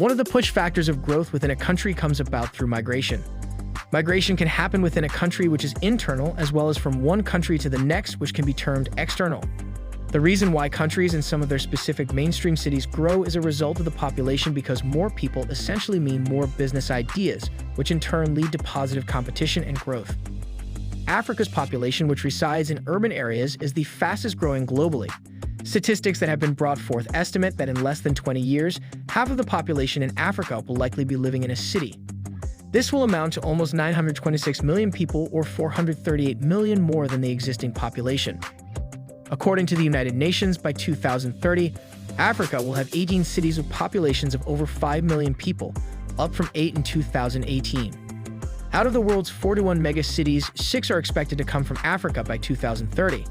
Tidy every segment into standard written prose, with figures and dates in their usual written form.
One of the push factors of growth within a country comes about through migration. Migration can happen within a country, which is internal, as well as from one country to the next, which can be termed external. The reason why countries and some of their specific mainstream cities grow is a result of the population, because more people essentially mean more business ideas, which in turn lead to positive competition and growth. Africa's population, which resides in urban areas, is the fastest growing globally. Statistics that have been brought forth estimate that in less than 20 years, half of the population in Africa will likely be living in a city. This will amount to almost 926 million people, or 438 million more than the existing population. According to the United Nations, by 2030, Africa will have 18 cities with populations of over 5 million people, up from 8 in 2018. Out of the world's 41 megacities, 6 are expected to come from Africa by 2030.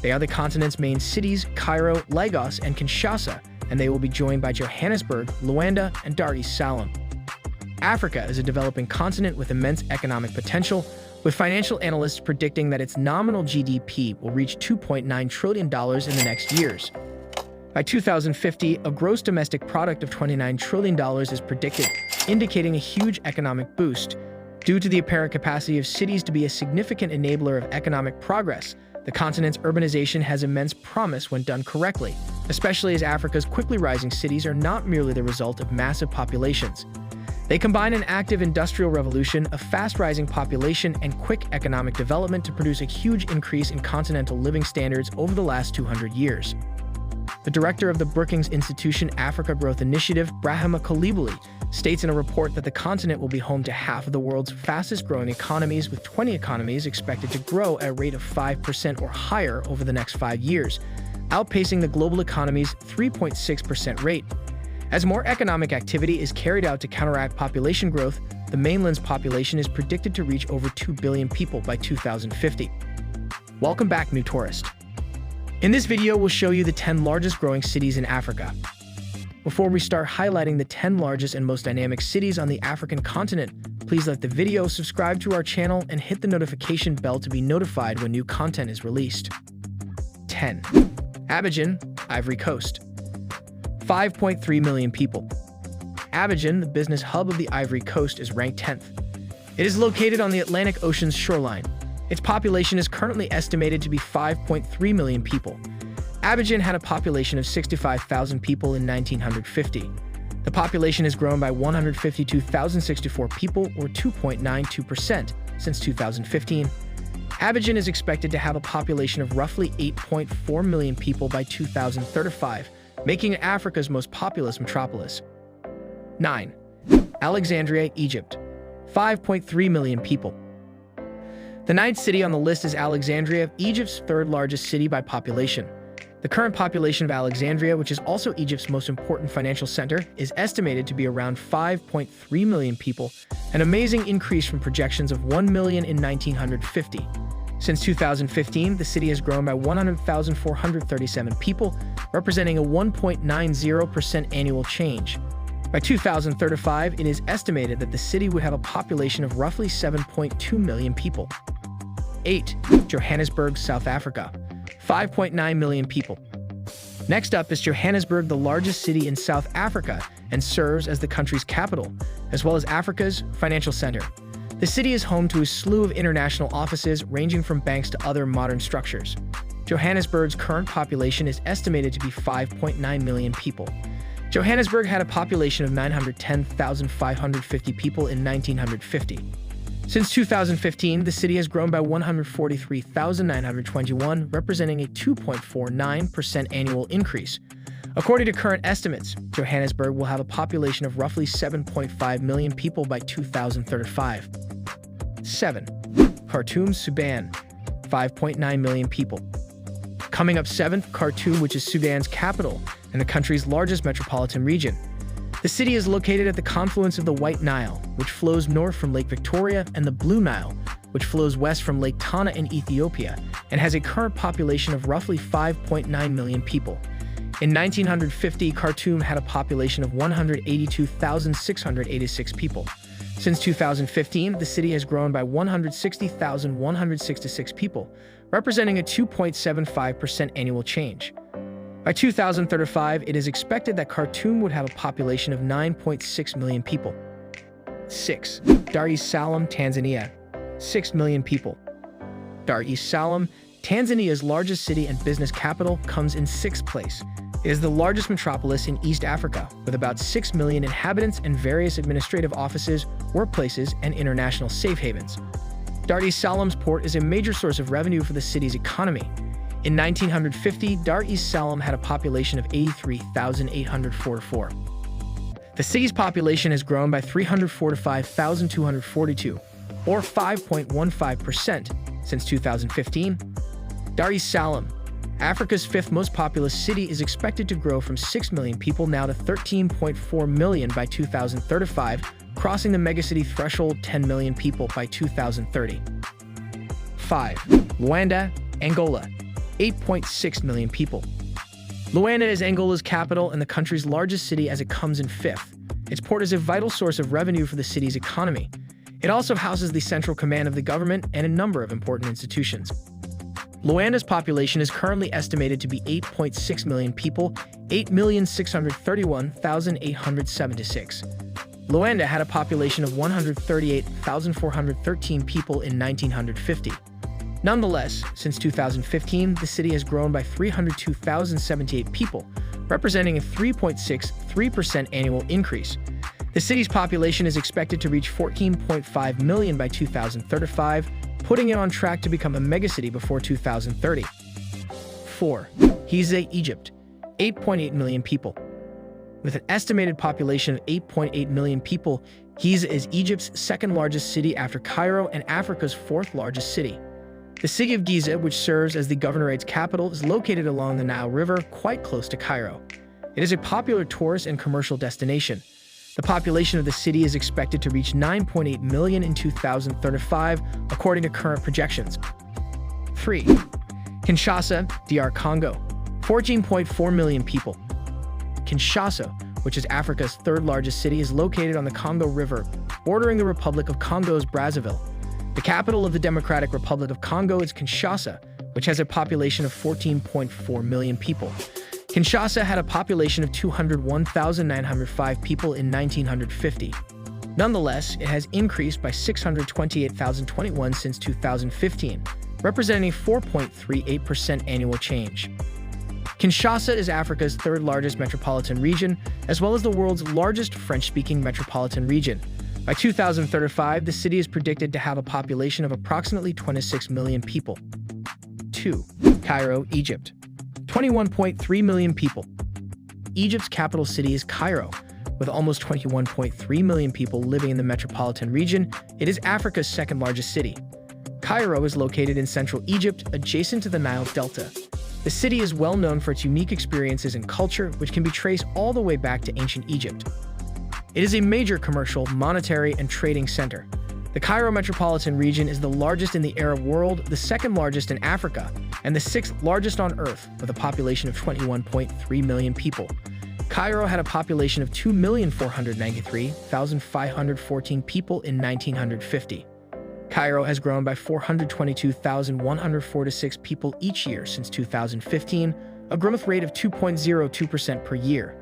They are the continent's main cities, Cairo, Lagos, and Kinshasa, and they will be joined by Johannesburg, Luanda, and Dar es Salaam. Africa is a developing continent with immense economic potential, with financial analysts predicting that its nominal GDP will reach $2.9 trillion in the next years. By 2050, a gross domestic product of $29 trillion is predicted, indicating a huge economic boost. Due to the apparent capacity of cities to be a significant enabler of economic progress, the continent's urbanization has immense promise when done correctly, especially as Africa's quickly rising cities are not merely the result of massive populations. They combine an active industrial revolution, a fast-rising population, and quick economic development to produce a huge increase in continental living standards over the last 200 years. The director of the Brookings Institution Africa Growth Initiative, Brahima Kolibali, states in a report that the continent will be home to half of the world's fastest-growing economies, with 20 economies expected to grow at a rate of 5% or higher over the next 5 years, outpacing the global economy's 3.6% rate. As more economic activity is carried out to counteract population growth, the mainland's population is predicted to reach over 2 billion people by 2050. Welcome back, new tourist. In this video, we'll show you the 10 largest growing cities in Africa. Before we start highlighting the 10 largest and most dynamic cities on the African continent, please like the video, subscribe to our channel, and hit the notification bell to be notified when new content is released. 10. Abidjan, Ivory Coast. 5.3 million people. Abidjan, the business hub of the Ivory Coast, is ranked 10th. It is located on the Atlantic Ocean's shoreline. Its population is currently estimated to be 5.3 million people. Abidjan had a population of 65,000 people in 1950. The population has grown by 152,064 people, or 2.92%, since 2015. Abidjan is expected to have a population of roughly 8.4 million people by 2035, making it Africa's most populous metropolis. 9. Alexandria, Egypt. 5.3 million people. The 9th city on the list is Alexandria, Egypt's 3rd largest city by population. The current population of Alexandria, which is also Egypt's most important financial center, is estimated to be around 5.3 million people, an amazing increase from projections of 1 million in 1950. Since 2015, the city has grown by 100,437 people, representing a 1.90% annual change. By 2035, it is estimated that the city would have a population of roughly 7.2 million people. 8. Johannesburg, South Africa. 5.9 million people. Next up is Johannesburg, the largest city in South Africa, and serves as the country's capital, as well as Africa's financial center. The city is home to a slew of international offices, ranging from banks to other modern structures. Johannesburg's current population is estimated to be 5.9 million people. Johannesburg had a population of 910,550 people in 1950. Since 2015, the city has grown by 143,921, representing a 2.49% annual increase. According to current estimates, Johannesburg will have a population of roughly 7.5 million people by 2035. 7. Khartoum, Sudan. 5.9 million people. Coming up 7th, Khartoum, which is Sudan's capital and the country's largest metropolitan region. The city is located at the confluence of the White Nile, which flows north from Lake Victoria, and the Blue Nile, which flows west from Lake Tana in Ethiopia, and has a current population of roughly 5.9 million people. In 1950, Khartoum had a population of 182,686 people. Since 2015, the city has grown by 160,166 people, representing a 2.75% annual change. By 2035, it is expected that Khartoum would have a population of 9.6 million people. 6. Dar es Salaam, Tanzania. 6 million people. Dar es Salaam, Tanzania's largest city and business capital, comes in 6th place. It is the largest metropolis in East Africa, with about 6 million inhabitants and various administrative offices, workplaces, and international safe havens. Dar es Salaam's port is a major source of revenue for the city's economy. In 1950, Dar es Salaam had a population of 83,844. The city's population has grown by 345,242, or 5.15%, since 2015. Dar es Salaam, Africa's 5th most populous city, is expected to grow from 6 million people now to 13.4 million by 2035, crossing the megacity threshold 10 million people by 2030. 5. Luanda, Angola. 8.6 million people. Luanda is Angola's capital and the country's largest city as it comes in 5th. Its port is a vital source of revenue for the city's economy. It also houses the central command of the government and a number of important institutions. Luanda's population is currently estimated to be 8.6 million people, 8,631,876. Luanda had a population of 138,413 people in 1950. Nonetheless, since 2015, the city has grown by 302,078 people, representing a 3.63% annual increase. The city's population is expected to reach 14.5 million by 2035, putting it on track to become a megacity before 2030. 4. Giza, Egypt. 8.8 million people. With an estimated population of 8.8 million people, Giza is Egypt's 2nd largest city after Cairo and Africa's 4th largest city. The city of Giza, which serves as the governorate's capital, is located along the Nile River, quite close to Cairo. It is a popular tourist and commercial destination. The population of the city is expected to reach 9.8 million in 2035, according to current projections. 3. Kinshasa, DR Congo. 14.4 million people. Kinshasa, which is Africa's 3rd largest city, is located on the Congo River, bordering the Republic of Congo's Brazzaville. The capital of the Democratic Republic of Congo is Kinshasa, which has a population of 14.4 million people. Kinshasa had a population of 201,905 people in 1950. Nonetheless, it has increased by 628,021 since 2015, representing a 4.38% annual change. Kinshasa is Africa's 3rd largest metropolitan region, as well as the world's largest French-speaking metropolitan region. By 2035, the city is predicted to have a population of approximately 26 million people. 2. Cairo, Egypt. 21.3 million people. Egypt's capital city is Cairo. With almost 21.3 million people living in the metropolitan region, it is Africa's 2nd largest city. Cairo is located in central Egypt, adjacent to the Nile Delta. The city is well known for its unique experiences and culture, which can be traced all the way back to ancient Egypt. It is a major commercial, monetary, and trading center. The Cairo metropolitan region is the largest in the Arab world, the 2nd largest in Africa, and the 6th largest on Earth, with a population of 21.3 million people. Cairo had a population of 2,493,514 people in 1950. Cairo has grown by 422,146 people each year since 2015, a growth rate of 2.02% per year.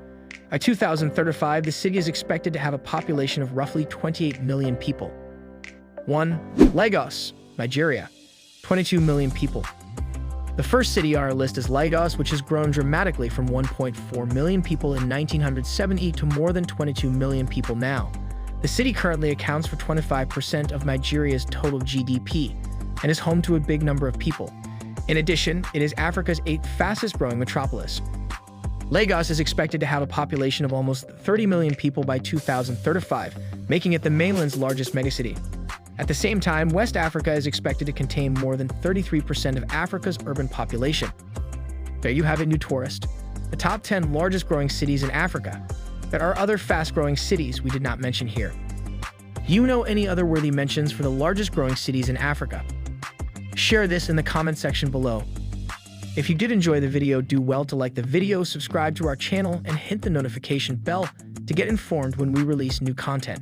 By 2035, the city is expected to have a population of roughly 28 million people. 1. Lagos, Nigeria. 22 million people. The first city on our list is Lagos, which has grown dramatically from 1.4 million people in 1970 to more than 22 million people now. The city currently accounts for 25% of Nigeria's total GDP and is home to a big number of people. In addition, it is Africa's 8th fastest-growing metropolis. Lagos is expected to have a population of almost 30 million people by 2035, making it the mainland's largest megacity. At the same time, West Africa is expected to contain more than 33% of Africa's urban population. There you have it, new tourist. The top 10 largest growing cities in Africa. There are other fast-growing cities we did not mention here. Do you know any other worthy mentions for the largest growing cities in Africa? Share this in the comment section below. If you did enjoy the video, do well to like the video, subscribe to our channel, and hit the notification bell to get informed when we release new content.